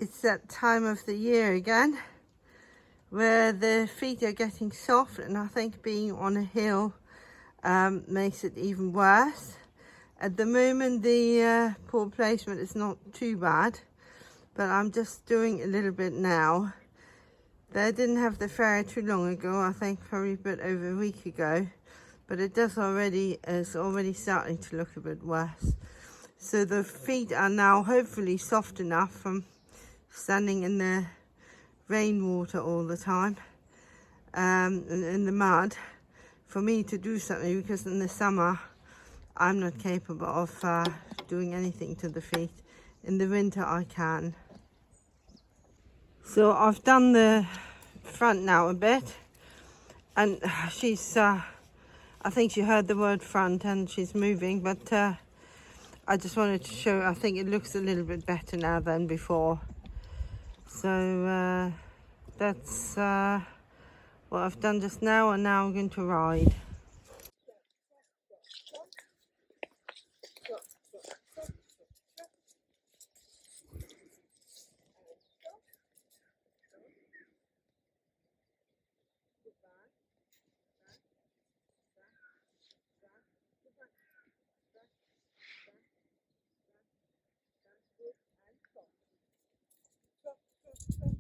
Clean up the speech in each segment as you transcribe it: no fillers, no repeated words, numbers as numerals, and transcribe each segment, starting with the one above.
It's that time of the year again where the feet are getting soft, and I think being on a hill makes it even worse. At the moment the paw placement is not too bad, but I'm just doing a little bit now. They didn't have the farrier too long ago, I think probably a bit over a week ago, but it is already starting to look a bit worse. So the feet are now hopefully soft enough from standing in the rainwater all the time, in the mud, for me to do something, because in the summer I'm not capable of doing anything to the feet. In the winter I can. So I've done the front now a bit, and she's I think she heard the word front and she's moving, but I just wanted to show, I think it looks a little bit better now than before. So that's what I've done just now, and now I'm going to ride.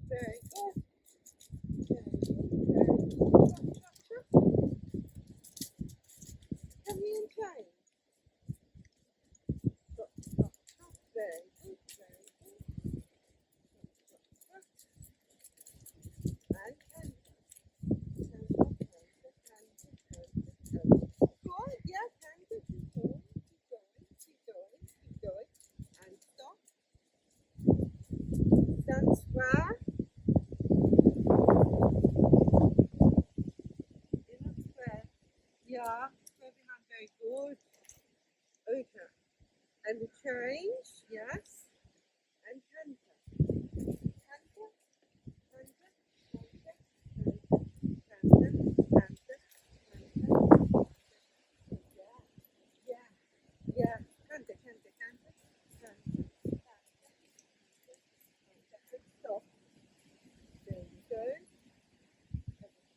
Very good. Come here and change. Very good. And good. Yeah, canter. Keep going. And stop. Stand square. Yeah, square behind, very good. Okay. And the change, yes. And canter. Yeah. Canter. Stop. There you go.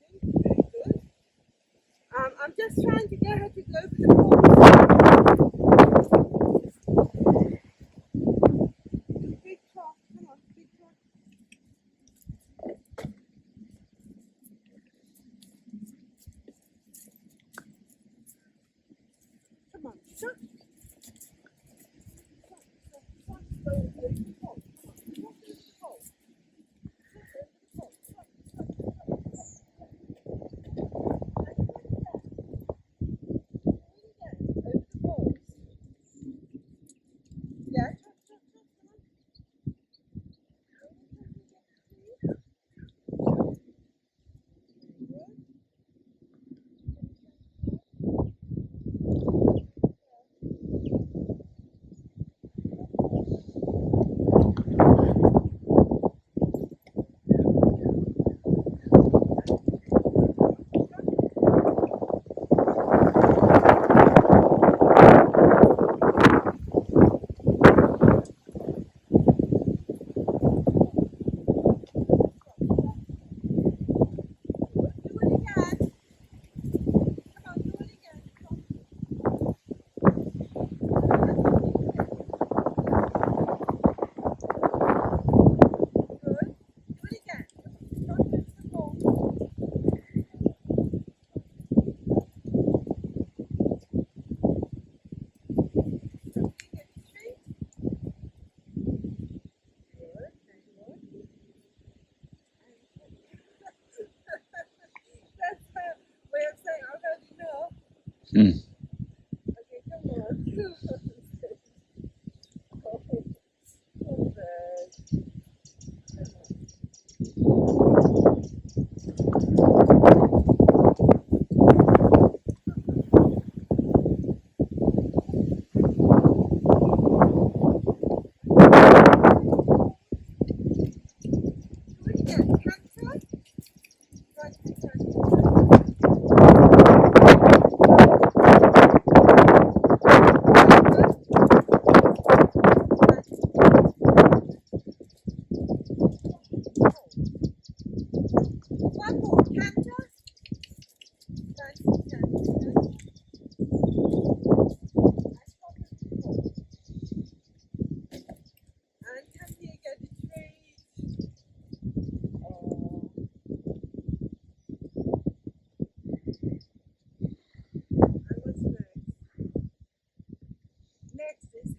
Everything, very good. I'm just trying to get her to go for the ball. Big trot, come on, big trot. Come on, shut. Mm. Okay, come on.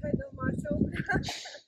head on my shoulder.